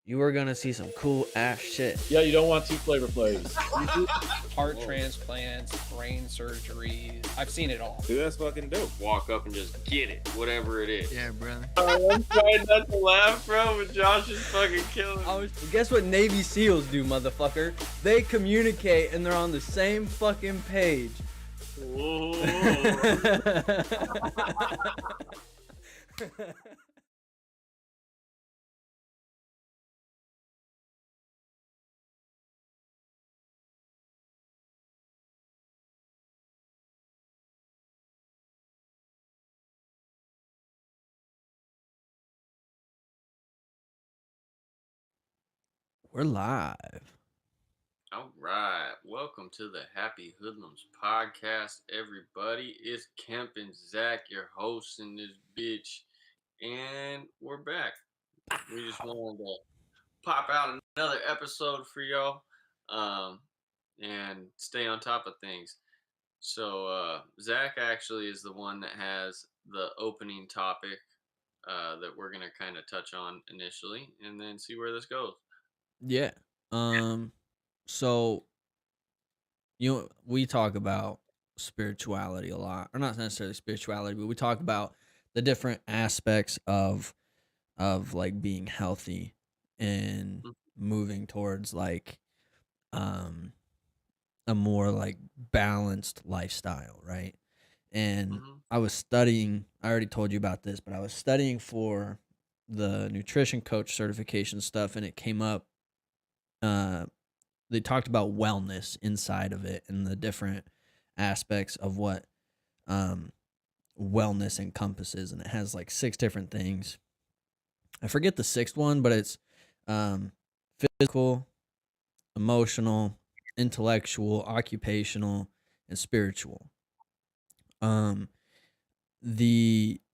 you are gonna see some cool ass shit. Yeah, you don't want two Flavor Flaves. Heart transplants, brain surgeries. I've seen it all. Dude, that's fucking dope. Walk up and just get it, whatever it is. Yeah, brother. I'm trying not to laugh, bro, but Josh is fucking killing me. Guess what Navy SEALs do, motherfucker? They communicate and they're on the same fucking page. Whoa. We're live. All right, welcome to the Happy Hoodlums podcast, everybody. It's Kemp and Zach, your hosts in this bitch, and we're back. We just wanted to pop out another episode for y'all, and stay on top of things. So Zach actually is the one that has the opening topic that we're gonna kind of touch on initially, and then see where this goes. Yeah. So we talk about spirituality a lot, or not necessarily spirituality, but we talk about the different aspects of like being healthy and moving towards like a more like balanced lifestyle, right? And I was studying, I already told you about this, but I was studying for the nutrition coach certification stuff, and it came up. They talked about wellness inside of it and the different aspects of what wellness encompasses, and it has like 6 different things. I forget the 6th one, but it's physical, emotional, intellectual, occupational, and spiritual. The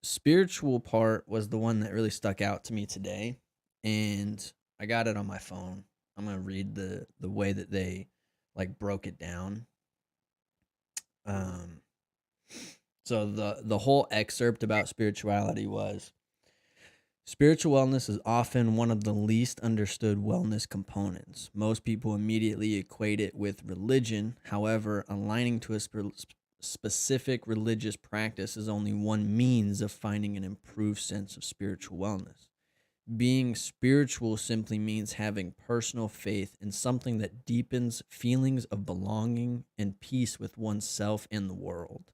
spiritual part was the one that really stuck out to me today, and I got it on my phone. I'm gonna read the way that they like broke it down. So the whole excerpt about spirituality was: spiritual wellness is often one of the least understood wellness components. Most people immediately equate it with religion. However, aligning to a specific religious practice is only one means of finding an improved sense of spiritual wellness. Being spiritual simply means having personal faith in something that deepens feelings of belonging and peace with oneself and the world.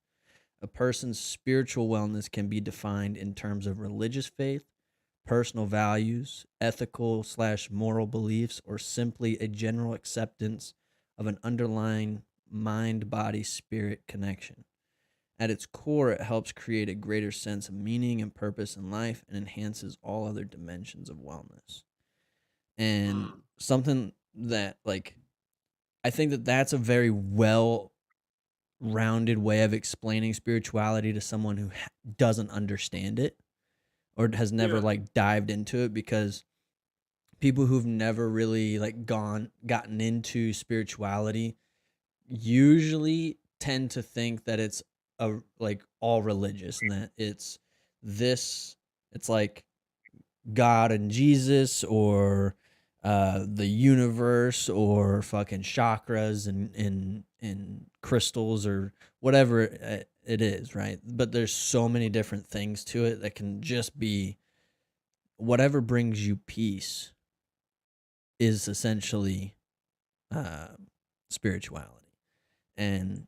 A person's spiritual wellness can be defined in terms of religious faith, personal values, ethical/moral beliefs, or simply a general acceptance of an underlying mind-body-spirit connection. At its core, it helps create a greater sense of meaning and purpose in life and enhances all other dimensions of wellness. And something that, like, I think that that's a very well-rounded way of explaining spirituality to someone who doesn't understand it or has never, like, dived into it, because people who've never really, like, gotten into spirituality usually tend to think that it's like all religious, and that it's like God and Jesus, or the universe, or fucking chakras and crystals, or whatever it is, right? But there's so many different things to it that can just be whatever brings you peace is essentially spirituality. And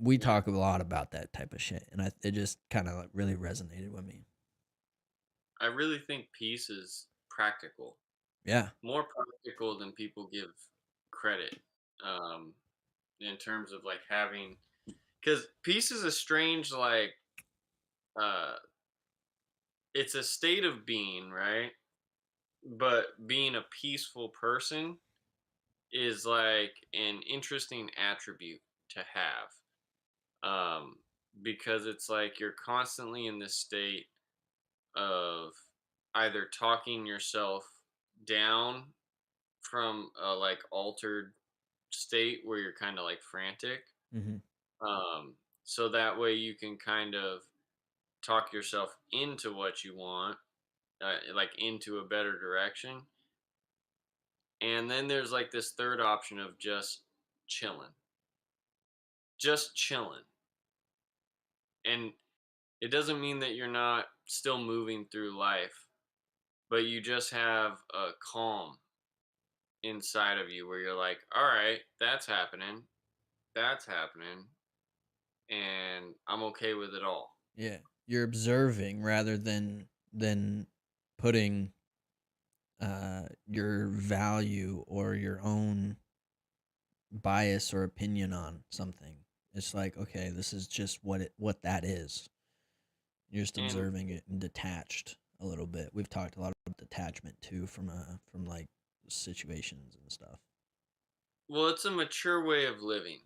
we talk a lot about that type of shit, and it just kind of like really resonated with me. I really think peace is practical. Yeah. More practical than people give credit, in terms of like having, because peace is a strange, like, it's a state of being, right? But being a peaceful person is like an interesting attribute to have, because it's like you're constantly in this state of either talking yourself down from a like altered state where you're kind of like frantic, so that way you can kind of talk yourself into what you want, like into a better direction. And then there's like this third option of just chilling. Just chilling. And it doesn't mean that you're not still moving through life, but you just have a calm inside of you where you're like, all right, that's happening. That's happening. And I'm okay with it all. Yeah. You're observing rather than putting your value or your own bias or opinion on something. It's like, okay, this is just what that is. You're just And observing it and detached a little bit. We've talked a lot about detachment too from like situations and stuff. well, it's a mature way of living.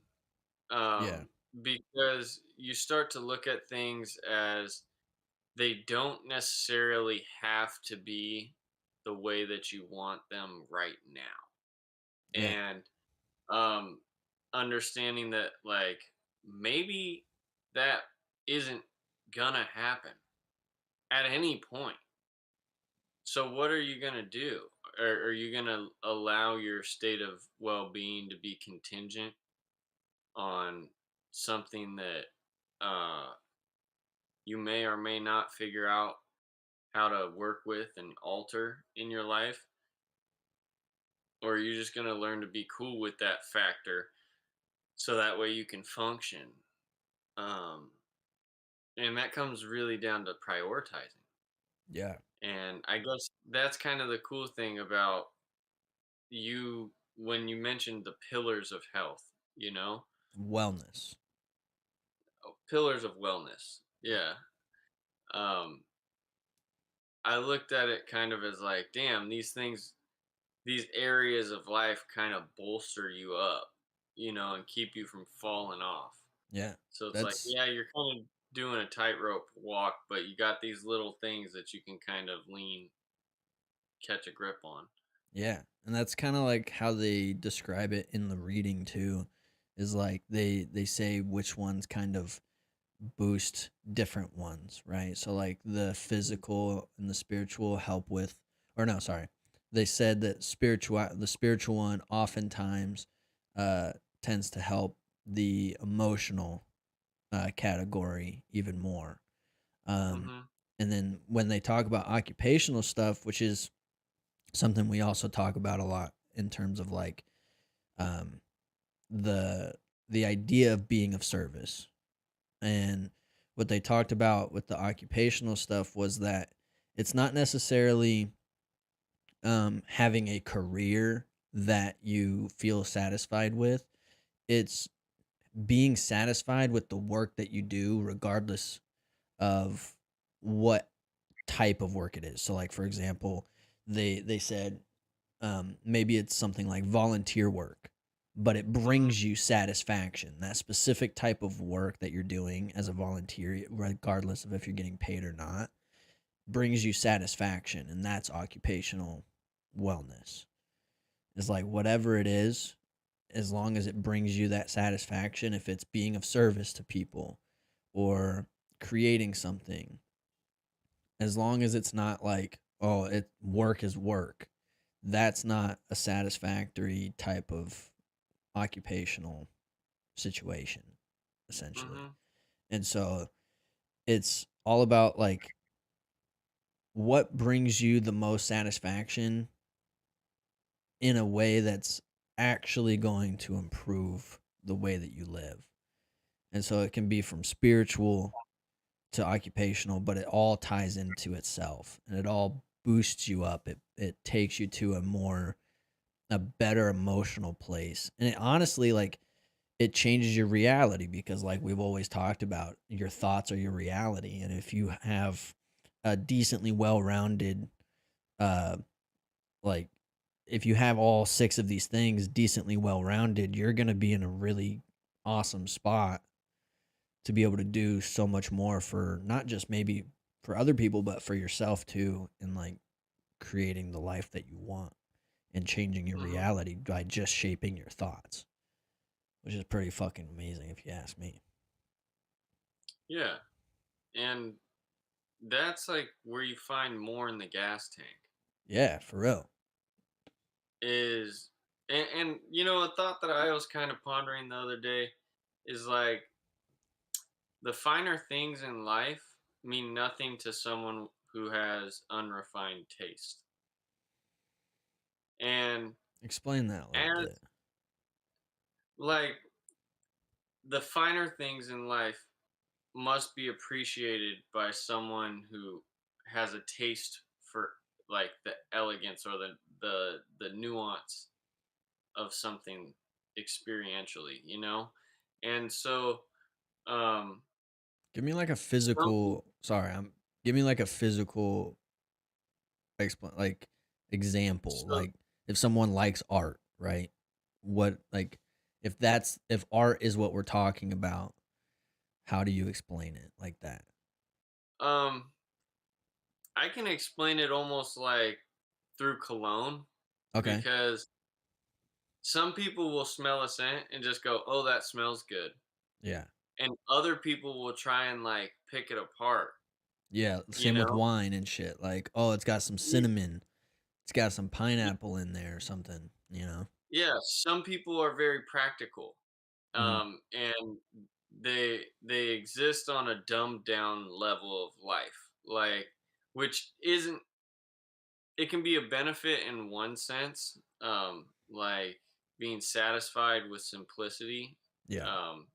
Yeah. Um, because you start to look at things as they don't necessarily have to be the way that you want them right now. Yeah. And um understanding that like maybe that isn't gonna happen at any point. So what are you gonna do? Are you gonna allow your state of well-being to be contingent on something that uh you may or may not figure out how to work with and alter in your life? Or are you just going to learn to be cool with that factor so that way you can function? Um, and that comes really down to prioritizing. Yeah. And I guess that's kind of the cool thing about you when you mentioned the pillars of health, you know, Wellness. pillars of wellness. Yeah. Um, I looked at it kind of as like, damn, these things, these areas of life kind of bolster you up, and keep you from falling off. Yeah. So it's like, That's yeah, you're kind of doing a tightrope walk, but you got these little things that you can kind of catch a grip on. Yeah, and that's kind of like how they describe it in the reading too, is like they say which ones kind of boost different ones, right? So like the physical and the spiritual help with, or no, sorry, they said that the spiritual one oftentimes uh tends to help the emotional category even more. Um, Hmm. and then when they talk about occupational stuff, which is something we also talk about a lot in terms of like um, the the idea of being of service. And what they talked about with the occupational stuff was that it's not necessarily having a career that you feel satisfied with. It's being satisfied with the work that you do, regardless of what type of work it is. So, like for example, they said maybe it's something like volunteer work, but it Hmm. brings you satisfaction. That specific type of work that you're doing as a volunteer, regardless of if you're getting paid or not, brings you satisfaction, and that's occupational wellness. It's like whatever it is, as long as it brings you that satisfaction, if it's being of service to people or creating something, as long as it's not like, oh, it work is work, that's not a satisfactory type of occupational situation, essentially. Hmm. And so it's all about like what brings you the most satisfaction in a way that's actually going to improve the way that you live. And so it can be from spiritual to occupational, but it all ties into itself and it all boosts you up. It takes you to a better emotional place. And it honestly like it changes your reality because like we've always talked about, your thoughts are your reality. And if you have a decently well-rounded uh like if you have all six of these things decently well-rounded, you're going to be in a really awesome spot to be able to do so much more for not just maybe for other people but for yourself too, and like creating the life that you want and changing your Hmm. reality by just shaping your thoughts, which is pretty fucking amazing if you ask me. Yeah. And that's like where you find more in the gas tank. Yeah, for real. is, and you know, a thought that I was kind of pondering the other day is like the finer things in life mean nothing to someone who has unrefined taste. And Explain that a little as bit. like the finer things in life must be appreciated by someone who has a taste for like the elegance or the nuance of something experientially, you know? And so um Give me like a some physical. Sorry, I'm. Give me like a physical like example. so Like if someone likes art, right? What like if art is what we're talking about, how do you explain it like that? um I can explain it almost like through cologne Okay. because some people will smell a scent and just go, "Oh, that smells good." Yeah. And other people will try and like pick it apart, Yeah. you Same with know? wine and shit. Like, oh, it's got some Ye- cinnamon. It's got some ye- pineapple in there or something, you know? Yeah, some people are very practical. Hmm. And they exist on a dumbed down level of life. Like which isn't, it can be a benefit in one sense, like being satisfied with simplicity, Yeah. um,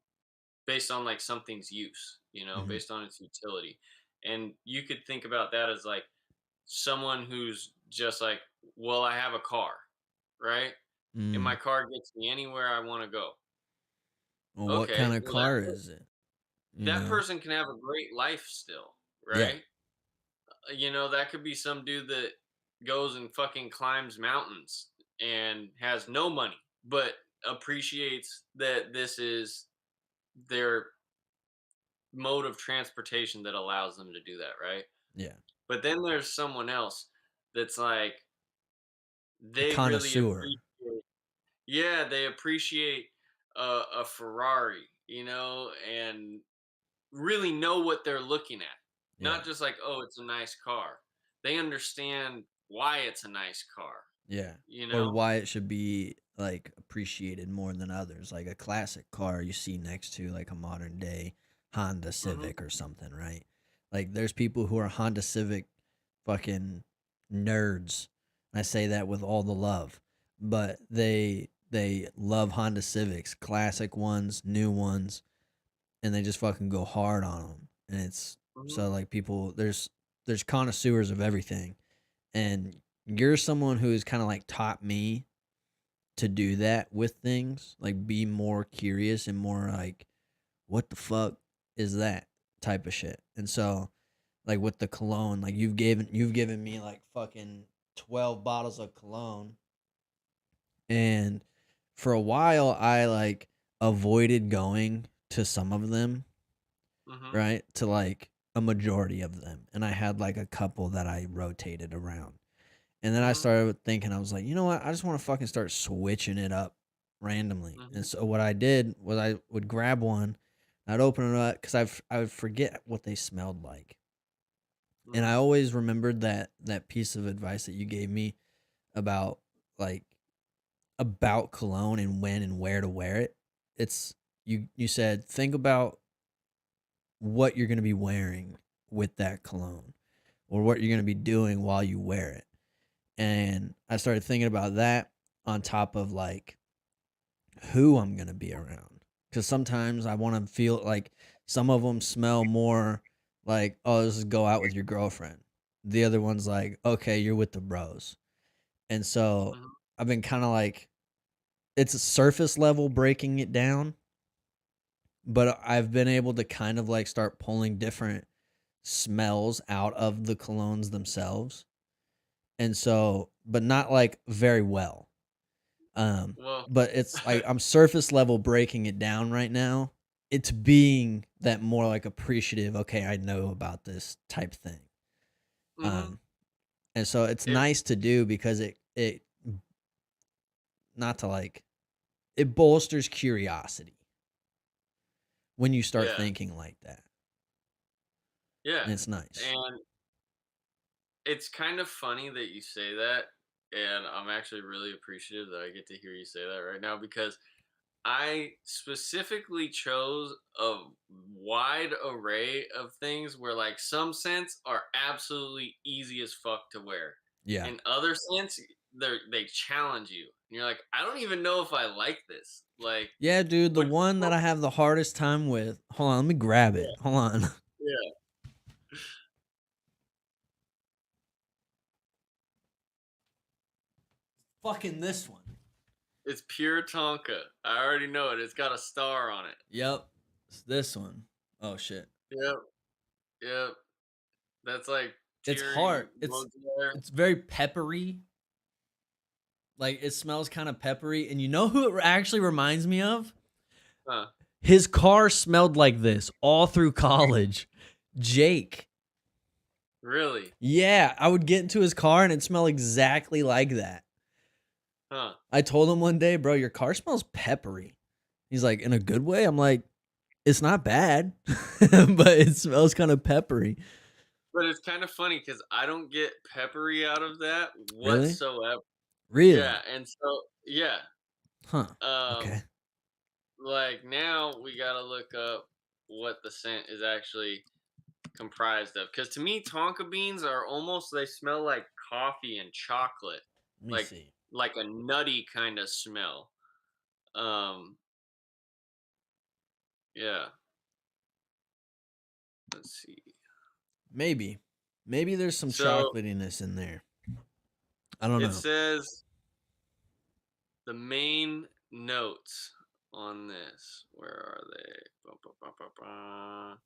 based on like something's use, you know, Hmm. based on its utility. And you could think about that as like someone who's just like, well, I have a car, right? And my Mm. car gets me anywhere I want to go. Well, what kind Okay, of well car is it? You that know? person can have a great life still, Yeah. right? You know, that could be some dude that goes and fucking climbs mountains and has no money, but appreciates that this is their mode of transportation that allows them to do that, right? Yeah. But then there's someone else that's like, A they really connoisseur. appreciate, yeah, they appreciate a Ferrari, you know, and really know what they're looking at. Yeah. Not just like, oh, it's a nice car. They understand why it's a nice car, Yeah. you Or know? why it should be like appreciated more than others. Like a classic car you see next to like a modern day Honda Hmm. Civic or something, right? Like there's people who are Honda Civic fucking nerds. I say that with all the love. But they love Honda Civics, classic ones, new ones, and they just fucking go hard on them. And it's Hmm. so like people there's connoisseurs of everything, and you're someone who's kind of like taught me to do that with things, like be more curious and more like what the fuck is that type of shit. And so like with the cologne, like you've given me like fucking 12 bottles of cologne, and for a while I like avoided going to some of them, Hmm. right? To like a majority of them. And I had like a couple that I rotated around. And then I Hmm. started thinking, I was like, you know what? I just want to fucking start switching it up randomly. And Hmm. so what I did was I would grab one, I'd open it up because I would forget what they smelled like. And I Hmm. always remembered that piece of advice that you gave me about like about cologne and when and where to wear it. It's you said think about what you're going to be wearing with that cologne or what you're going to be doing while you wear it. And I started thinking about that on top of like who I'm going to be around. Because sometimes I want to feel like some of them smell more like, oh, this is go out with your girlfriend. The other one's like, okay, you're with the bros. And so Hmm. I've been kind of like, it's a surface level breaking it down, but I've been able to kind of like start pulling different smells out of the colognes themselves. And so, but not like very well. Well, But it's like I'm surface level breaking it down right now. It's being that more like appreciative, okay, I know about this type thing. hmm, Um, and so it's it, nice to do because it not to like it bolsters curiosity when you start yeah, thinking like that. yeah. And it's nice. And it's kind of funny that you say that and I'm actually really appreciative that I get to hear you say that right now because I specifically chose a wide array of things where like some scents are absolutely easy as fuck to wear. Yeah. In other scents, they challenge you. And you're like, I don't even know if I like this. Like, Yeah, dude, the but one that I have the hardest time with. Hold on, let me grab it. Hold on. yeah, Fucking this one. it's pure Tonka. I already know it. It's got a star on it. Yep. It's this one. Oh shit. Yep, yep. That's like It's tearing hard. It's Baudelaire. it's very peppery. Like it smells kind of peppery. And you know who it actually reminds me of? Huh. His car smelled like this all through college. Jake. Really? Yeah, I would get into his car and it smelled exactly like that. Huh. I told him one day, bro, your car smells peppery. He's like, in a good way? I'm like, it's not bad, but it smells kind of peppery. But it's kind of funny because I don't get peppery out of that Really? whatsoever. Really? Yeah, and so yeah, Huh. um, Okay. like now we gotta look up what the scent is actually comprised of. Because to me, tonka beans are almost they smell like coffee and chocolate, Let me like see. like a nutty kind of smell. Um, yeah. Let's see. Maybe. Maybe there's some So chocolatiness in there. I don't it know. says the main notes on this. Where are they? Ba, ba, ba, ba, ba.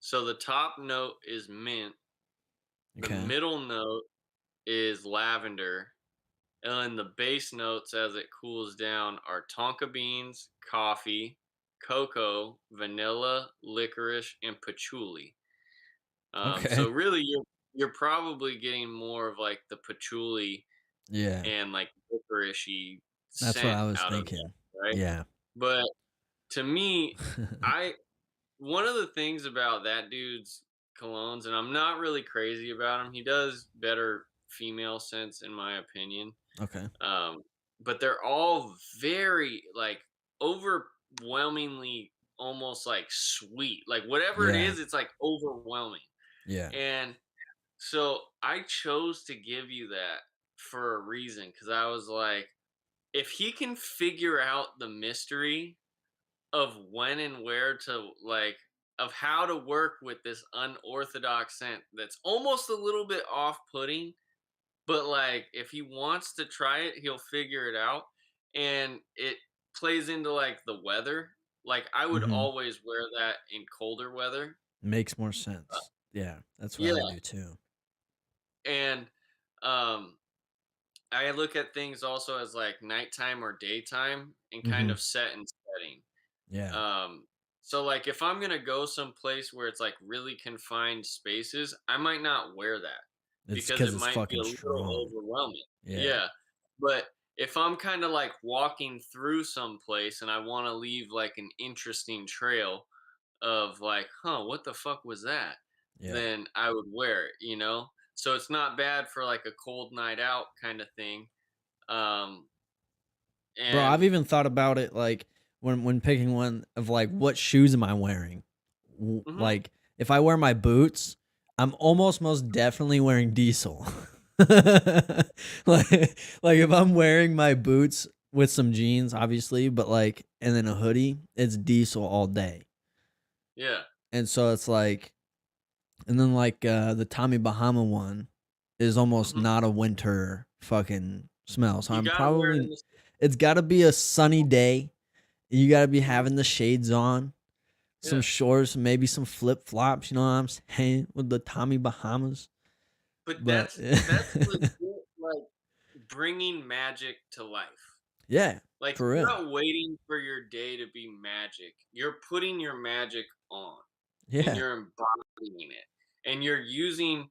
So the top note is mint. The Okay. middle note is lavender. And then the base notes as it cools down are tonka beans, coffee, cocoa, vanilla, licorice, and patchouli. So Okay. really you're probably getting more of like the patchouli Yeah. and like licoricey That's what scent I was out of that, thinking. right? Yeah. But to me, I one of the things about that dude's colognes, and I'm not really crazy about him. He does better female scents, in my opinion. Okay. Um, but they're all very like overwhelmingly almost like sweet. Like whatever it Yeah. is, it's like overwhelming. Yeah. And so I chose to give you that for a reason because I was like, if he can figure out the mystery of when and where to like of how to work with this unorthodox scent that's almost a little bit off-putting, but like if he wants to try it, he'll figure it out. And it plays into like the weather. Like I would Mm-hmm. always wear that in colder weather. Makes more sense. Yeah. That's what I would Yeah. do too. And um I look at things also as like nighttime or daytime and kind Mm-hmm. of set and setting. Yeah. Um, so like if I'm gonna go someplace where it's like really confined spaces, I might not wear that It's because because it it's might be fucking a little strong. overwhelming. Yeah. Yeah. But if I'm kind of like walking through some place and I want to leave like an interesting trail of like, huh, what the fuck was that? Yeah. Then I would wear it. So it's not bad for like a cold night out kind of thing. Um, Bro, I've and even thought about it like when picking one of like what shoes am I wearing? mhm, Like if I wear my boots, I'm almost most definitely wearing diesel. like like if I'm wearing my boots with some jeans, obviously, but like and then a hoodie, it's diesel all day. yeah. And so it's like and then like the Tommy Bahama one is almost Mhm. not a winter fucking smell. So You I'm gotta wear it in probably the it's got to be a sunny day. You got to be having the shades on, some yeah. shorts, maybe some flip flops. You know what I'm saying with the Tommy Bahamas. But But that's legit, like bringing magic to life. yeah, Like for you're real. not waiting for your day to be magic. You're putting your magic on and Yeah, you're embodying it. And you're using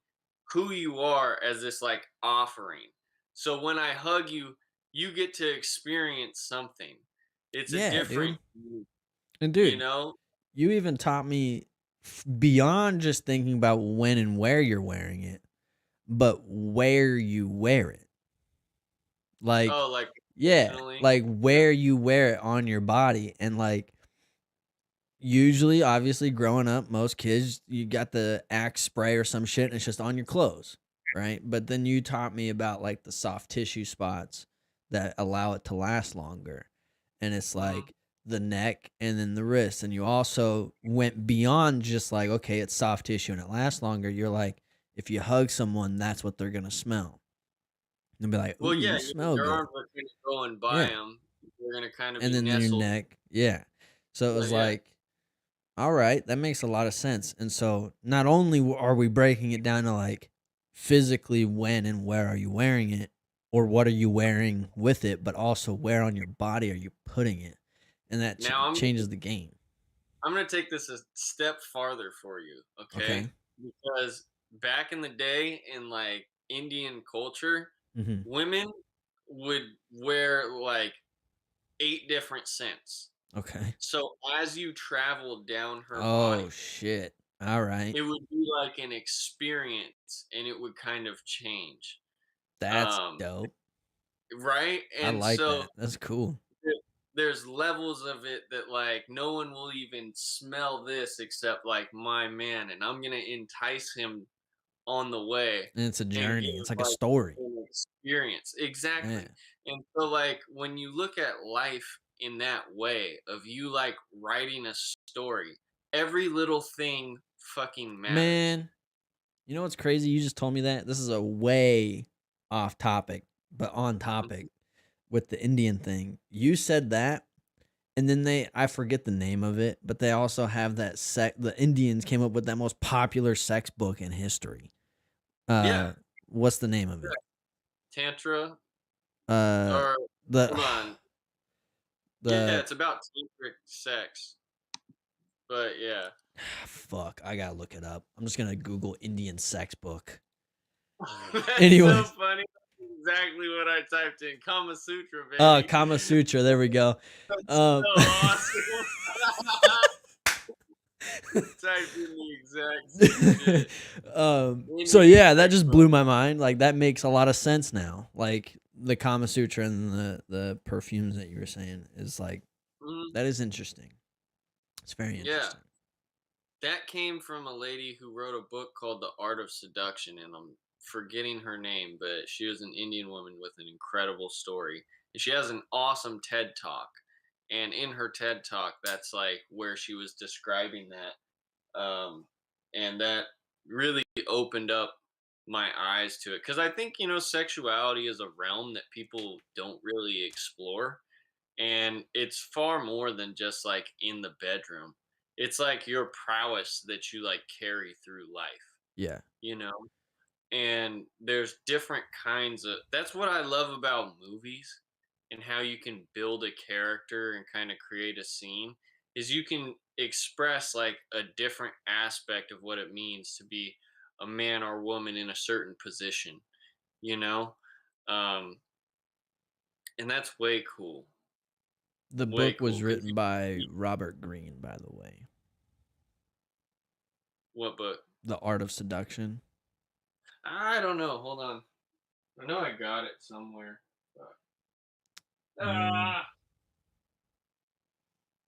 who you are as this like offering. So when I hug you, you get to experience something. It's a yeah, different dude. And you dude, know? you even taught me beyond just thinking about when and where you're wearing it, but where you wear it. Like, Oh, like yeah, intentionally? like where you wear it on your body. And like, usually, obviously, growing up, most kids, you got the Axe spray or some shit and it's just on your clothes, right? But then you taught me about like the soft tissue spots that allow it to last longer. And it's Mhm. like the neck and then the wrist. And you also went beyond just like, okay, it's soft tissue and it lasts longer. You're like, if you hug someone, that's what they're going to smell. And be like, Well, ooh, yeah, you smell your good. arms are kinda going by Yeah. them. They're gonna kinda And be then your nestled. neck. Yeah. So it was Yeah. like, all right, that makes a lot of sense. And so not only are we breaking it down to like physically when and where are you wearing it or what are you wearing with it, but also where on your body are you putting it? And that Now changes the game. I'm gonna take this a step farther for you, okay? Okay. Because back in the day in like Indian culture, Hmm. women would wear like 8 different scents. Okay. So as you traveled down her Oh, body, shit. All right. it would be like an experience and it would kind of change. That's Um, dope. right? I And like so that. That's cool. th- there's levels of it that like no one will even smell this except like my man, and I'm gonna entice him on the way And it's a and journey. give It's like a like story. an experience. Yeah. Exactly. And so like when you look at life in that way of you like writing a story, every little thing fucking matters. Man, you know what's crazy? You just told me that. This is a way off topic, but on topic with the Indian thing. You said that, and then I forget the name of it, but they also have that the Indians came up with that most popular sex book in history. Yeah. What's the name of it? Tantra Uh or the hold on. Yeah, the it's about tantric sex. But yeah. fuck, I gotta look it up. I'm just gonna Google Indian sex book. That's so Anyways, funny. That's exactly what I typed in. Kama Sutra, baby. Kama Sutra, there we go. That's Um so awesome. Typed in the exact same shit. so Indian yeah, that sex just book. blew my mind. Like that makes a lot of sense now. Like the Kama Sutra and the perfumes that you were saying is like Mhm. that is interesting. It's very Yeah. interesting. That came from a lady who wrote a book called The Art of Seduction, and I'm forgetting her name, but she was an Indian woman with an incredible story. And she has an awesome TED Talk. And in her TED Talk, that's like where she was describing that. And that really opened up my eyes to it. Because I think, sexuality is a realm that people don't really explore, and it's far more than just like in the bedroom. It's like your prowess that you like carry through life, Yeah. you know and there's different kinds of that's what I love about movies and how you can build a character and kind of create a scene is you can express like a different aspect of what it means to be a man or woman in a certain position, you know um and that's way cool. The Way book cool was because written by Robert Greene, by the way. what book? The Art of Seduction. I don't know. Hold on. I know I got it somewhere. But... Um, Ah!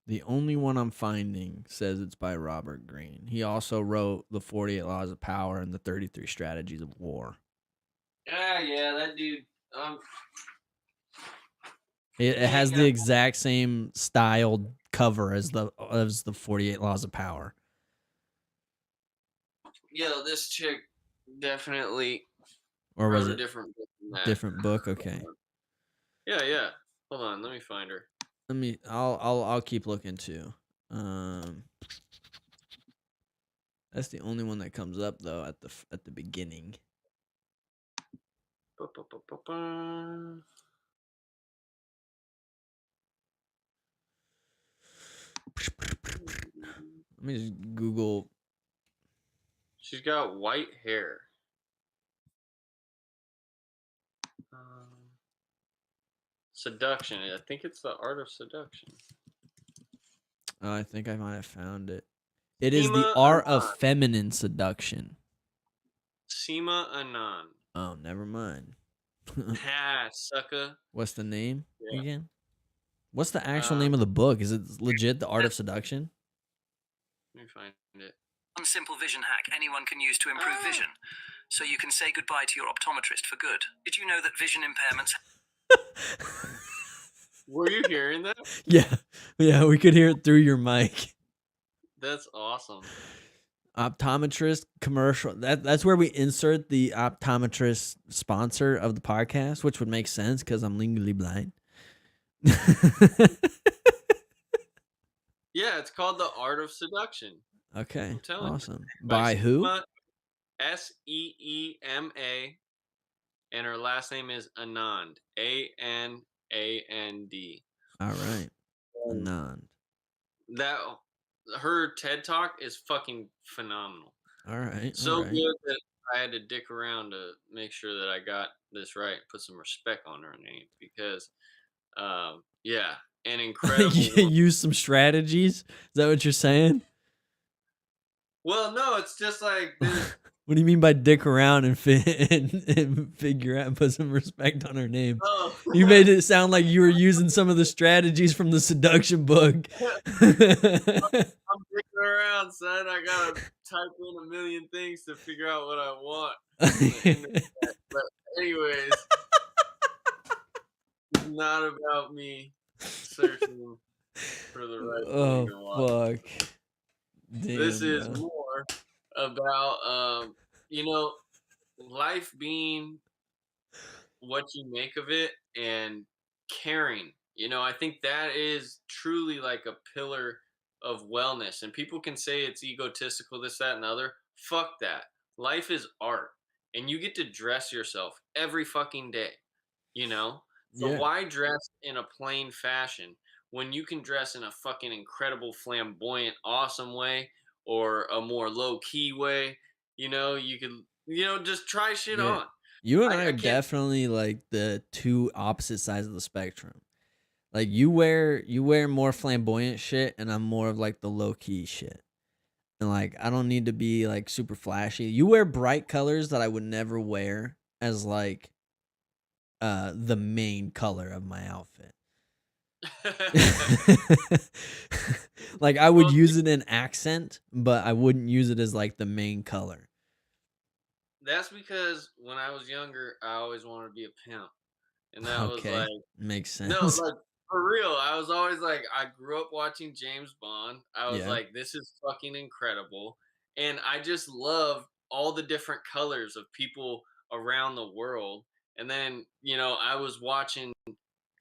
the only one I'm finding says it's by Robert Greene. He also wrote The 48 Laws of Power and the 33 Strategies of War. Yeah, that dude. It He ain't has the got. exact same styled cover as the 48 Laws of Power. Yo, this chick definitely Or was wrote a it different book than that. different book? Okay. Yeah. Hold on, let me find her. I'll keep looking too. Um that's the only one that comes up though at the beginning. Ba-ba-ba-ba-ba. Let me just Google. She's got white hair. Um, Seduction. I think it's the art of seduction. Oh, I think I might have found it. It is the Seema art of Anand. feminine seduction. Seema Anand. Oh, never mind. Ha, sucker. What's the name Yeah. again? What's the actual name of the book? Is it legit The Art of Seduction? Let me find it. One simple vision hack anyone can use to improve vision, so you can say goodbye to your optometrist for good. Did you know that vision impairments? Were you hearing that? Yeah, we could hear it through your mic. That's awesome. Optometrist commercial. That's where we insert the optometrist sponsor of the podcast, which would make sense because I'm legally blind. Yeah, it's called The Art of Seduction. Okay, I'm telling you. awesome. By who? Seema, and her last name is Anand. Anand. All right, Anand. That her TED Talk is fucking phenomenal. All right, So all right. good that I had to dick around to make sure that I got this right, put some respect on her name because, yeah, an incredible. You use some strategies. Is that what you're saying? Well, no, it's just like What do you mean by dick around and figure out and put some respect on her name? oh. You made it sound like you were using some of the strategies from the seduction book. I'm dicking around, son. I gotta type in a million things to figure out what I want. But anyways, it's not about me searching for the right thing to watch. Fuck. Damn, This is bro. more about life being what you make of it and caring. I think that is truly like a pillar of wellness. And people can say it's egotistical, this, that, and the other. Fuck that. Life is art. And you get to dress yourself every fucking day. So Yeah. why dress in a plain fashion when you can dress in a fucking incredible, flamboyant, awesome way or a more low key way? You could, just try shit Yeah. on. You and I I are can't- definitely like the two opposite sides of the spectrum. Like you wear more flamboyant shit, and I'm more of like the low key shit. And like I don't need to be like super flashy. You wear bright colors that I would never wear as like the main color of my outfit. Like I would Well, use it in accent, but I wouldn't use it as like the main color. That's because when I was younger, I always wanted to be a pimp. And that was Okay, like, makes sense. no, like for real. I was always like, I grew up watching James Bond. I was Yeah. like, this is fucking incredible. And I just love all the different colors of people around the world. And then, I was watching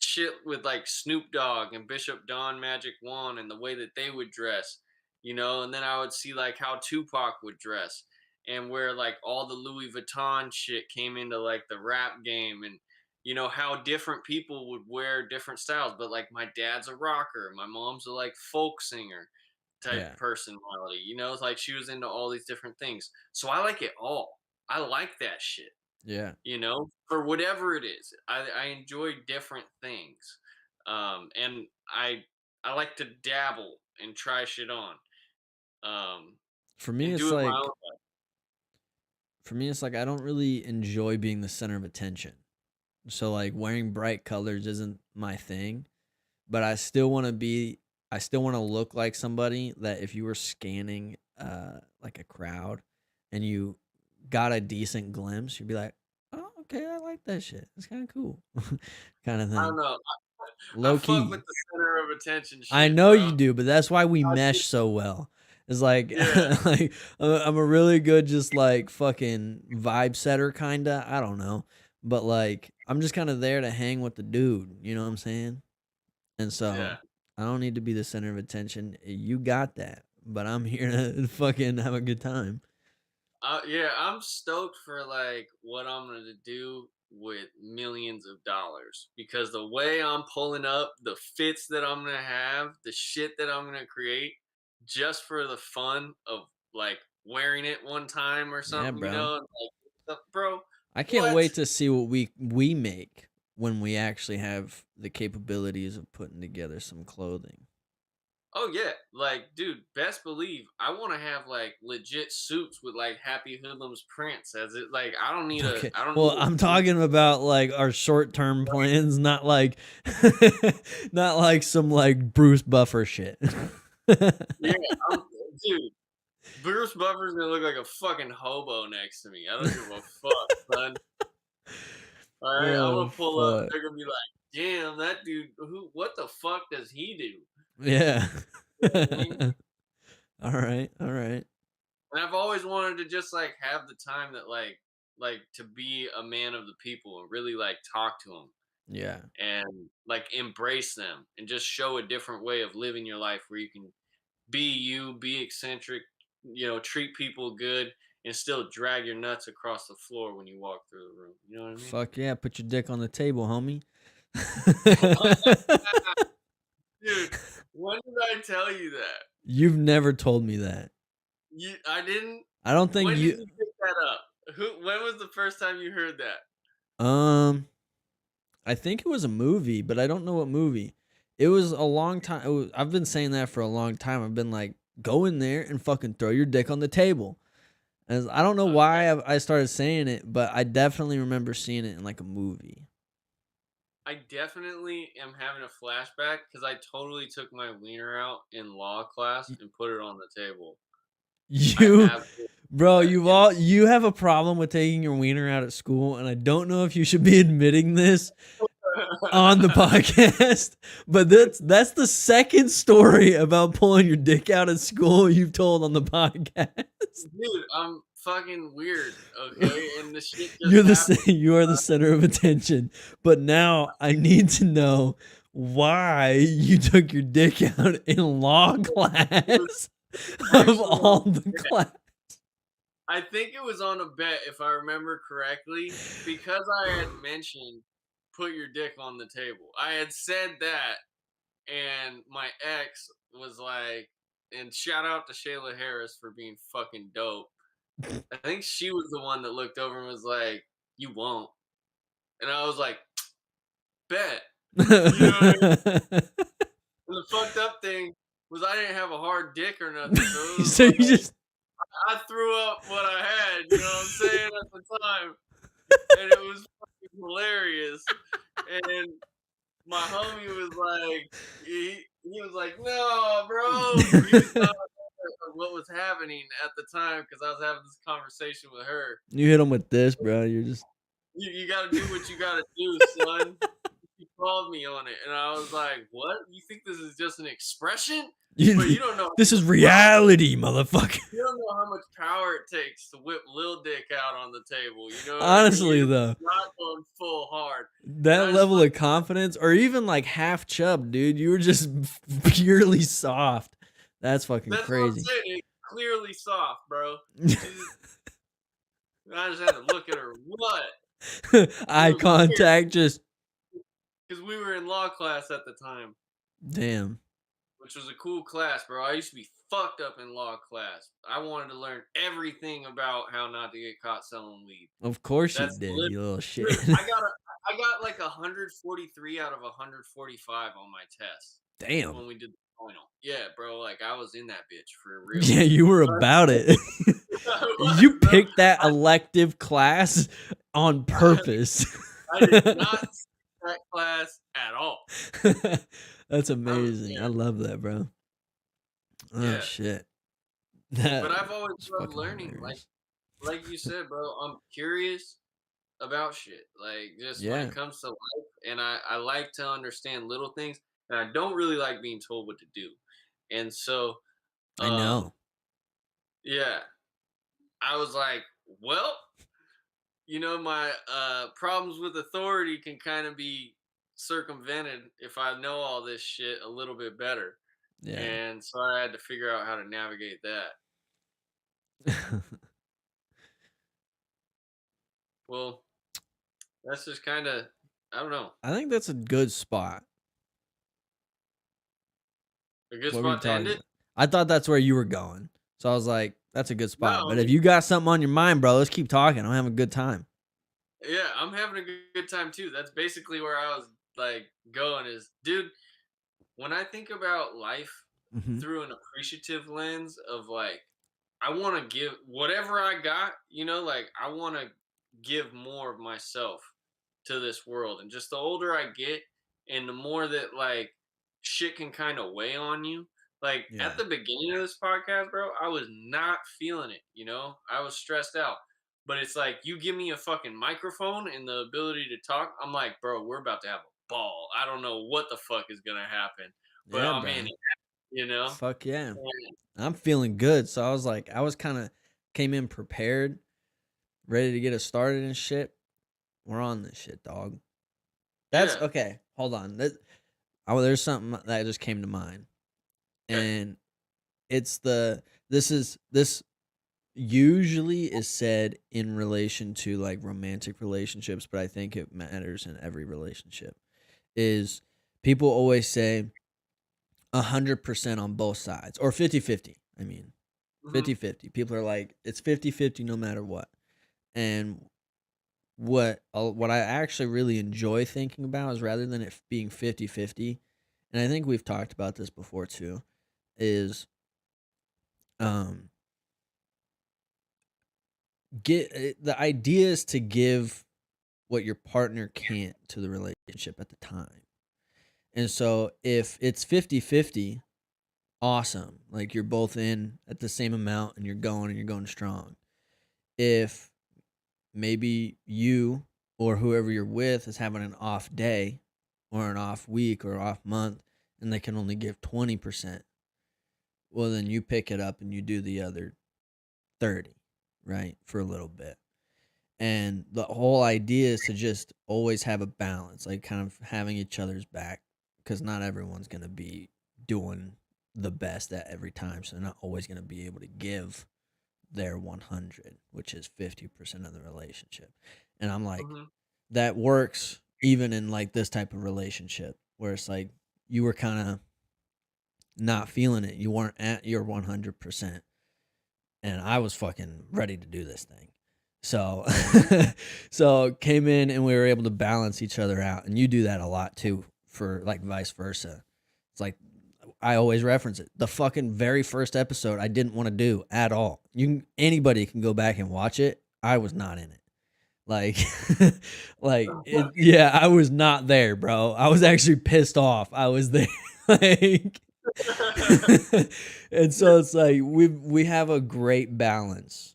shit with like Snoop Dogg and Bishop Don Magic Juan and the way that they would dress, and then I would see like how Tupac would dress and where like all the Louis Vuitton shit came into like the rap game and how different people would wear different styles. But like my dad's a rocker, my mom's a like folk singer type Yeah. personality, it's like she was into all these different things. So I like it all. I like that shit Yeah. for whatever it is. I enjoy different things. And I like to dabble and try shit on. For me, And it's do it my like own way. for me, it's like I don't really enjoy being the center of attention. So like wearing bright colors isn't my thing, but I still want to look like somebody that if you were scanning like a crowd and you got a decent glimpse, you'd be like, "Oh, okay, I like that shit. It's kind of cool." kind of I don't thing. know. Low I fuck key. with the center of attention shit. I know bro. you do, but that's why we mesh so well. It's like, Yeah. like I'm a really good, just like fucking vibe setter, kinda. I don't know, but like I'm just kind of there to hang with the dude. You know what I'm saying? And so Yeah. I don't need to be the center of attention. You got that, but I'm here to fucking have a good time. Yeah, I'm stoked for like what I'm gonna do with millions of dollars because the way I'm pulling up, the fits that I'm gonna have, the shit that I'm gonna create, just for the fun of like wearing it one time or something, bro. and, like, bro. I can't What? wait to see what we make when we actually have the capabilities of putting together some clothing. Oh yeah, like dude, best believe I want to have like legit suits with like Happy Hoodlums prints as it. Like Okay. I don't Well, need I'm a talking about like our short-term plans, not like not like some like Bruce Buffer shit. yeah, I'm, dude. Bruce Buffer's gonna look like a fucking hobo next to me. I don't give a fuck, son. All right, I'm Oh gonna pull up. fuck. They're gonna be like, "Damn, that dude. Who? What the fuck does he do?" Yeah. You know what I mean? All right. All right. And I've always wanted to just like have the time that like to be a man of the people and really like talk to them Yeah. and like embrace them and just show a different way of living your life where you can be you, be eccentric, treat people good and still drag your nuts across the floor when you walk through the room. You know what I mean? Fuck yeah, put your dick on the table, homie. Dude, when did I tell you that? You've never told me that. I didn't. I don't think When did you you pick that up? When was the first time you heard that? I think it was a movie, but I don't know what movie. It was a long time. I've been saying that for a long time. I've been like, go in there and fucking throw your dick on the table. And I don't know why I started saying it, but I definitely remember seeing it in like a movie. I definitely am having a flashback because I totally took my wiener out in law class and put it on the table. I You, absolutely bro, did that. you have a problem with taking your wiener out at school, and I don't know if you should be admitting this on the podcast, but that's the second story about pulling your dick out at school you've told on the podcast. Dude, I'm fucking weird, okay? And the shit just happened. You are the center of attention. But now I need to know why you took your dick out in law class of all the class. I think it was on a bet, if I remember correctly, because I had mentioned put your dick on the table. I had said that, and my ex was like, and shout out to Shayla Harris for being fucking dope. I think she was the one that looked over and was like, "You won't," and I was like, "Bet." You know what I mean? And the fucked up thing was I didn't have a hard dick or nothing, so it was So you like just I threw up what I had. You know what I'm saying at the time, and it was fucking hilarious. And my homie was like, he was like, "No, bro." He was not aware of what was happening at the time because I was having this conversation with her. you hit him with this, bro. You're just You got to do what you got to do, son. He called me on it, and I was like, "What? You think this is just an expression? But you don't know. This is reality, motherfucker. You don't know how much power it takes to whip Lil Dick out on the table. You know, Honestly, You're though, not going full hard. that That's level of confidence, or even like half chub, dude, you were just purely soft. That's fucking That's crazy. what I'm saying. It's clearly soft, bro. I just had to look at her. What? Eye contact, just Because we were in law class at the time, damn. which was a cool class, bro. I used to be fucked up in law class. I wanted to learn everything about how not to get caught selling weed. Of course That's you did, lit- you little shit. Dude, I got like 143 out of 145 on my test Damn. when we did the final. Yeah, bro. Like I was in that bitch for real. Yeah, you were about it. You picked that elective class on purpose. I did not see that class at all. That's amazing. I love that, bro. Oh Yeah. shit. But I've always That's loved fucking learning. hilarious. Like you said, bro, I'm curious about shit. Like just when Yeah. it comes to life, and I like to understand little things, and I don't really like being told what to do. And so, I know. yeah, I was like, well, my problems with authority can kind of be circumvented if I know all this shit a little bit better. Yeah. And so I had to figure out how to navigate that. Well, that's just kind of, I don't know, I think that's a good spot. a good What were you spot to end talking it. I thought that's where you were going. So I was like, that's a good spot. No, But if you got something on your mind, bro, let's keep talking. I'm having a good time. Yeah, I'm having a good time too. That's basically where I was like going is, dude, when I think about life Mhm. through an appreciative lens of like, I want to give whatever I got, like I want to give more of myself to this world. And just the older I get and the more that like shit can kind of weigh on you. Like at Yeah. the beginning of this podcast, bro, I was not feeling it. I was stressed out. But it's like you give me a fucking microphone and the ability to talk. I'm like, bro, we're about to have a ball. I don't know what the fuck is gonna happen, but Yeah, I'm in bro. it. You know? Fuck yeah. And- I'm feeling good. So I was kind of came in prepared, ready to get us started and shit. We're on this shit, dog. That's Yeah. okay. Hold on. There's something that just came to mind. Okay. And it's this usually is said in relation to like romantic relationships, but I think it matters in every relationship. Is people always say 100% on both sides or 50-50. I mean, Mhm. 50-50. People are like, it's 50-50 no matter what. And what I actually really enjoy thinking about is rather than it being 50-50, and I think we've talked about this before too, is um the idea is to give what your partner can't to the relationship at the time. And so if it's 50-50, awesome. Like you're both in at the same amount and you're going strong. If maybe you or whoever you're with is having an off day or an off week or off month and they can only give 20%, well then you pick it up and you do the other 30, right? For a little bit. And the whole idea is to just always have a balance, like kind of having each other's back, because not everyone's going to be doing the best at every time. So they're not always going to be able to give their 100, which is 50% of the relationship. And I'm like, Mhm. that works even in like this type of relationship where it's like you were kind of not feeling it. You weren't at your 100%. And I was fucking ready to do this thing. So, so came in and we were able to balance each other out. And you do that a lot too, for like vice versa. It's like I always reference it. The fucking very first episode I didn't want to do at all. Anybody can go back and watch it. I was not in it. Like, yeah, I was not there, bro. I was actually pissed off. I was there, like, and so it's like we have a great balance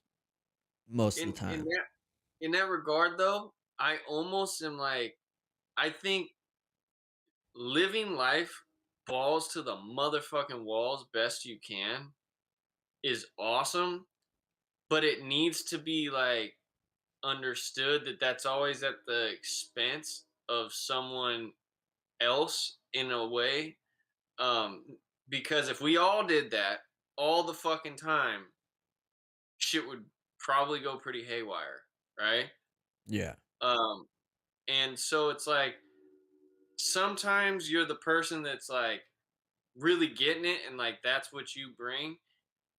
most of in the in time. that in that regard though, I almost am like, I think living life balls to the motherfucking walls best you can is awesome, but it needs to be like understood that that's always at the expense of someone else in a way. um because if we all did that all the fucking time, shit would probably go pretty haywire, right? Yeah, um and so it's like sometimes you're the person that's like really getting it and like that's what you bring,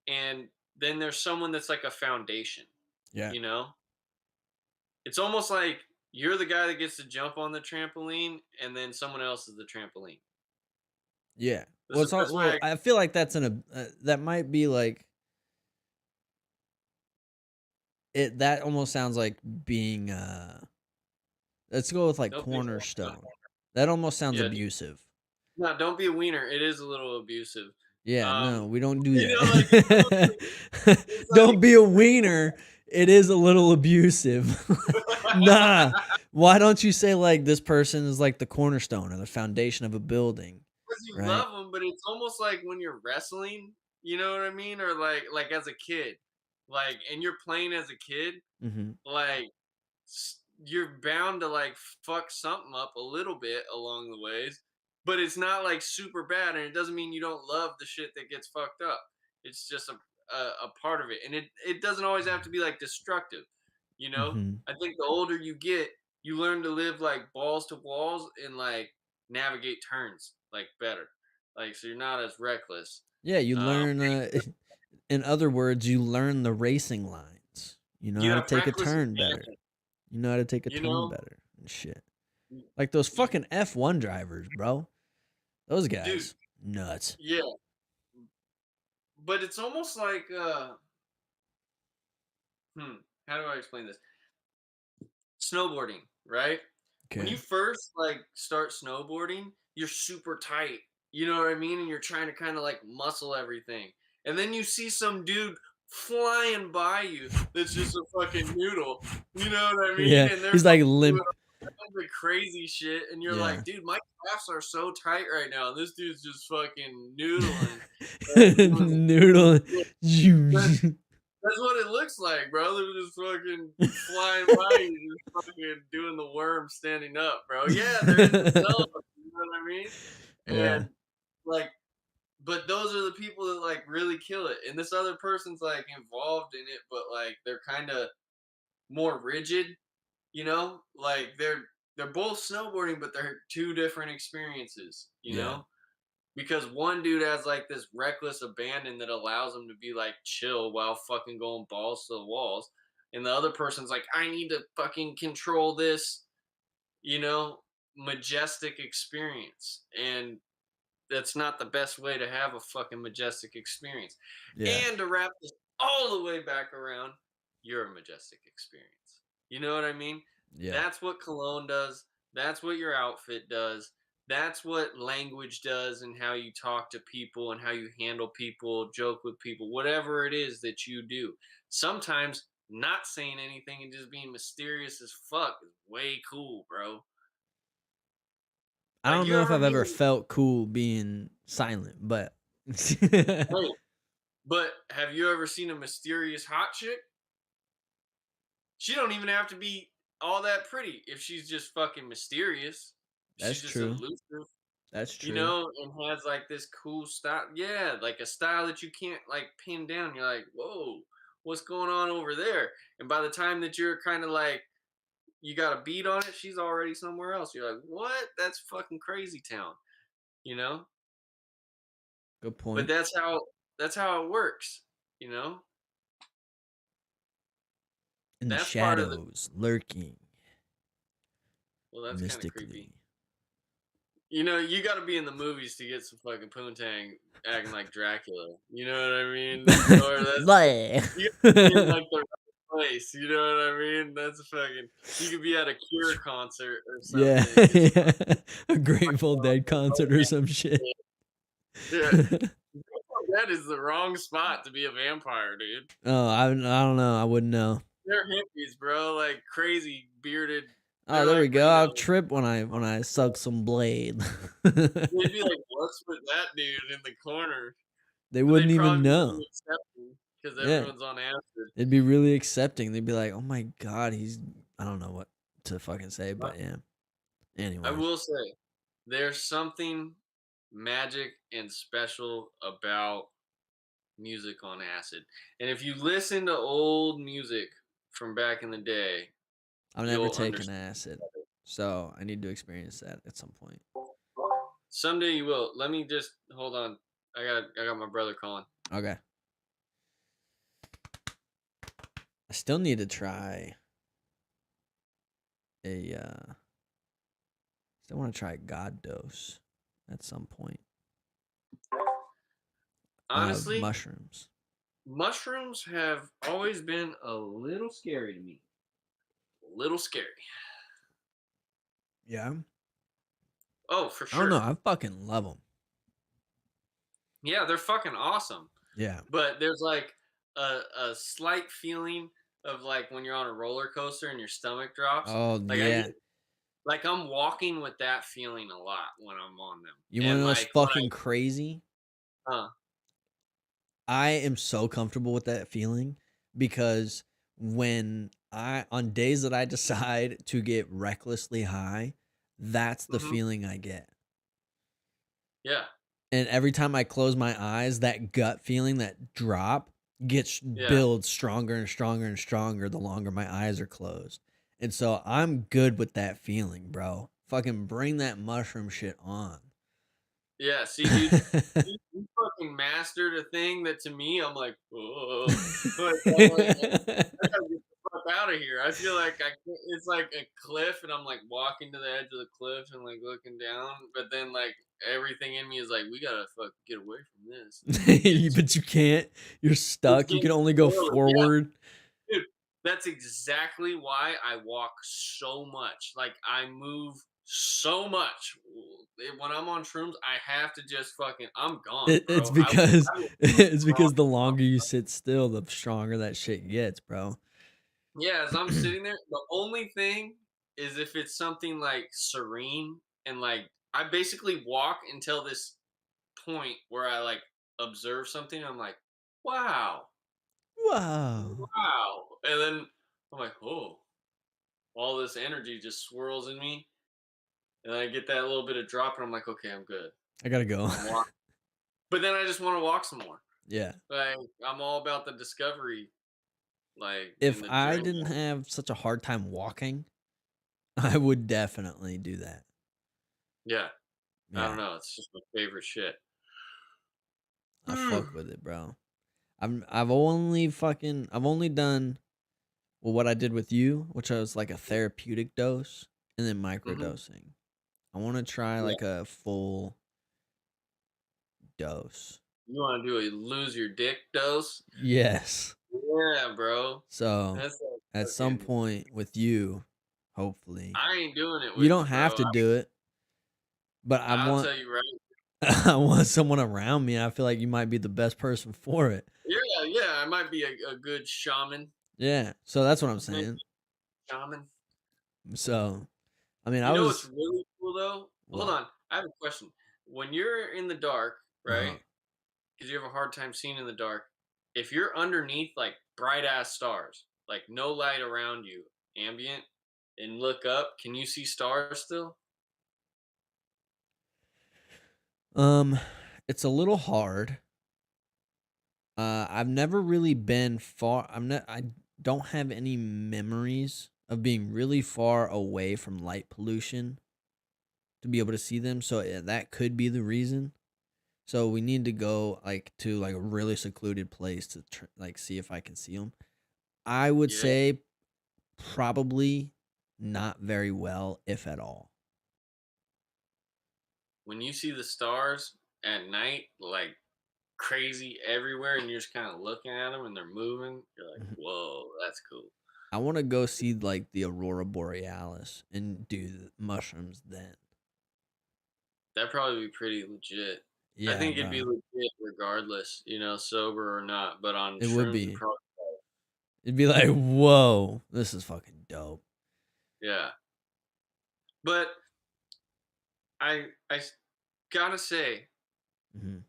and then there's someone that's like a foundation, yeah, you know it's almost like you're the guy that gets to jump on the trampoline and then someone else is the trampoline. yeah. That's Well, the it's all, best way well. I feel like that might be like it. That almost sounds like being. Let's go with like don't be cornerstone. That almost sounds yeah, abusive. no, don't be a wiener, it is a little abusive. Yeah, um no, we don't do like that. it's Don't be a wiener. It is a little abusive. Nah. Why don't you say like this person is like the cornerstone or the foundation of a building, because you right? love them, but it's almost like when you're wrestling, you know what I mean? Or like as a kid, like, and you're playing as a kid, Mhm. like you're bound to like fuck something up a little bit along the ways, but it's not like super bad, and it doesn't mean you don't love the shit that gets fucked up. It's just a part of it, and it doesn't always have to be like destructive. Mhm. I think the older you get, you learn to live like balls to walls and like navigate turns like better, like so you're not as reckless. Yeah, you Um, learn in other words, you learn the racing lines. You know you how to have take a reckless turn better. abandon. You know how to take a You turn know, better and shit. you, Like those you fucking F1 drivers, bro. Those dude, guys, nuts. yeah. but it's almost like how do I explain this? Snowboarding, right? When you Okay. first like start snowboarding, you're super tight. You know what I mean? And you're trying to kind of like muscle everything. And then you see some dude flying by you that's just a fucking noodle. You know what I mean? Yeah, And they're he's like doing limp. all the crazy shit. And you're Yeah. like, dude, my calves are so tight right now. And this dude's just fucking noodling. And Noodle. that's what it looks like, bro. They're just fucking flying by you, just fucking doing the worm standing up, bro. Yeah, they're in the zone. You know what I mean? Yeah. And like, but those are the people that like really kill it. And this other person's like involved in it, but like they're kind of more rigid. You know, like they're both snowboarding, but they're two different experiences. You Yeah. know, because one dude has like this reckless abandon that allows him to be like chill while fucking going balls to the walls, and the other person's like, I need to fucking control this, you know, majestic experience. And that's not the best way to have a fucking majestic experience. Yeah. And to wrap this all the way back around, you're a majestic experience. You know what I mean? Yeah. That's what cologne does. That's what your outfit does. That's what language does, and how you talk to people and how you handle people, joke with people, whatever it is that you do. Sometimes not saying anything and just being mysterious as fuck is way cool, bro. I Like don't you know if ever I've meet ever felt cool being silent, but hey, but have you ever seen a mysterious hot chick? She don't even have to be all that pretty if she's just fucking mysterious. that's She's just true. elusive, That's you true. know, and has like this cool style. Yeah, like a style that you can't like pin down. You're like, whoa, what's going on over there? And by the time that you're kind of like, you got a beat on it, she's already somewhere else. You're like, what? That's fucking crazy town, you know? Good But point. that's how it works, you know? In the That's part of the shadows, lurking well, that's kind of creepy. mystically. You know, you got to be in the movies to get some fucking poontang acting like Dracula. You know what I mean? Or that's Like- you got to be in like the right place. You know what I mean? That's a fucking. You could be at a Cure concert or yeah, something. Get some yeah. A Grateful Dead concert or some shit. yeah, that is the wrong spot to be a vampire, dude. Oh, I don't know. I wouldn't know. They're hippies, bro. Like crazy bearded. Oh, They're there we like, go. you I'll know, trip when I suck some blade. they'd be like, "What's with that dude in the corner?" They But wouldn't they'd even probably be know. really accepting because Yeah, everyone's on acid. it'd be really accepting. They'd be like, "Oh my god, he's." I don't know what to fucking say, but yeah. I Anyways, will say, there's something magic and special about music on acid. And if you listen to old music from back in the day, I've never you'll taken understand. acid, so I need to experience that at some point. Someday you will. Let me just hold on. I got my brother calling. Okay. I still need to try a. Still want to try God dose at some point. Honestly, Mushrooms. mushrooms have always been a little scary to me. A little scary. Yeah. Oh, for I don't know. sure. I fucking love them. Yeah, they're fucking awesome. Yeah. But there's like a slight feeling of like when you're on a roller coaster and your stomach drops. Oh Like yeah. like I'm walking with that feeling a lot when I'm on them. You want to And know what's like when fucking crazy? huh. I am so comfortable with that feeling because when on days that I decide to get recklessly high, that's the Mhm. feeling I get. Yeah. And every time I close my eyes, that gut feeling, that drop gets Yeah. builds stronger and stronger and stronger the longer my eyes are closed. And so I'm good with that feeling, bro. Fucking bring that mushroom shit on. Yeah. See, dude, you fucking mastered a thing that to me I'm like, oh, like, I gotta get the fuck out of here. I feel like I can't. it's like a cliff, and I'm like walking to the edge of the cliff and like looking down, but then like everything in me is like, we gotta fuck get away from this. But you can't. You're stuck. You can only go Yeah, forward. dude, that's exactly why I walk so much. Like I move so much. When I'm on shrooms, I have to just fucking. I'm gone, It's bro. because I will it's crawl. because the longer you sit still, the stronger that shit gets, bro. Yeah, as I'm sitting there, the only thing is if it's something like serene and like I basically walk until this point where I like observe something. I'm like, wow, Wow. wow, and then I'm like, oh, all this energy just swirls in me, and I get that little bit of drop, and I'm like, okay, I'm good. I gotta go. I'm walking, but then I just want to walk some more. Yeah. Like I'm all about the discovery, like If in the I journey. didn't have such a hard time walking, I would definitely do that. Yeah, I don't Yeah. know. It's just my favorite shit. I fuck with it, bro. I've only done what I did with you, which was like a therapeutic dose and then Mhm. microdosing. I want to try Yeah. like a full dose. You want to do a lose your dick dose? Yes. Yeah, bro. So That's like at some fucking. point with you, hopefully. I ain't doing it You with don't you, have bro. to do it, but I I'll want tell you right. I want someone around me. I feel like you might be the best person for it. Yeah, yeah. I might be a good shaman. Yeah. So that's what I'm Maybe saying. shaman. So, I mean, You I know what's was really cool though? Hold what? on. I have a question. When you're in the dark, right? Uh-huh. Because you have a hard time seeing in the dark. If you're underneath like bright ass stars, like no light around you, ambient, and look up, can you see stars still? Um, it's a little hard. I've never really been far. I don't have any memories of being really far away from light pollution to be able to see them. So that could be the reason. So we need to go like to like a really secluded place to like see if I can see them. I would Yeah. say probably not very well, if at all. When you see the stars at night, like crazy everywhere, and you're just kind of looking at them and they're moving, you're like, Mhm. whoa, that's cool. I want to go see like the aurora borealis and do the mushrooms then. That'd probably be pretty legit. I Yeah, think it'd be bro. legit regardless, sober or not. But on It would shrooms, it be. probably, It'd be like, whoa, this is fucking dope. yeah. But I gotta say, Hmm.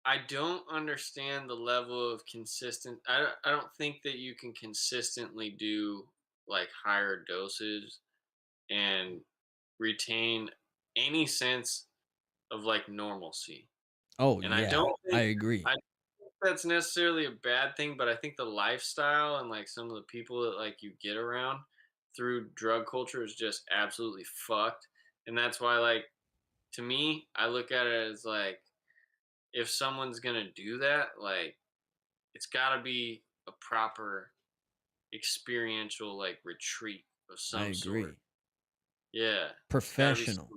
I don't understand the level of consistent. I don't think that you can consistently do like higher doses and retain any sense of like normalcy. Oh And I yeah, don't I think agree. I don't think that's necessarily a bad thing, but I think the lifestyle and like some of the people that like you get around through drug culture is just absolutely fucked. And that's why like to me, I look at it as like if someone's gonna do that, like it's gotta be a proper experiential like retreat of I some sort. agree. Yeah. It's gotta be Professional.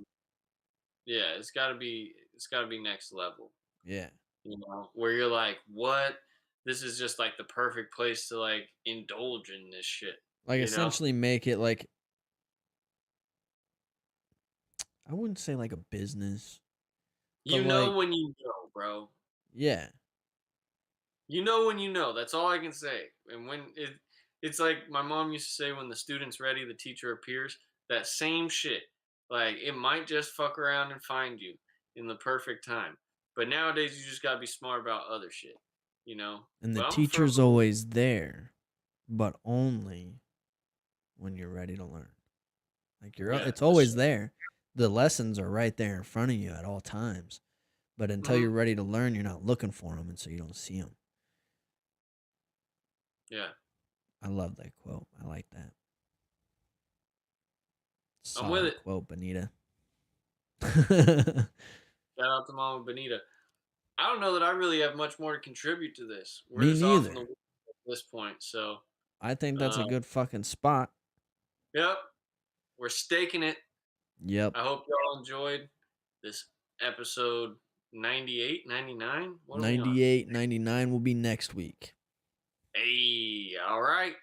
yeah, it's gotta be next level. Yeah. Where you're like, what? This is just like the perfect place to like indulge in this shit. Like You know? essentially make it like I wouldn't say like a business, but You know like when you know, bro. yeah. You know when you know. That's all I can say. And when it's like my mom used to say when the student's ready, the teacher appears. That same shit. Like it might just fuck around and find you in the perfect time. But nowadays you just gotta be smart about other shit. You know? And the But I'm a firm teacher's believer. always there, but only when you're ready to learn. Like Yeah, it's that's always there. The lessons are right there in front of you at all times. But until hmm you're ready to learn, you're not looking for them, and so you don't see them. yeah. I love that quote. I like that. I'm with Solid it. quote, Benita. Shout out to Mama Benita. I don't know that I really have much more to contribute to this. We're Me just off in the neither. woods at this point, so I think that's a uh, good fucking spot. Yep. We're staking it. Yep. I hope y'all enjoyed this episode 98, 99. What are we on? 98, 99 will be next week. Hey, all right.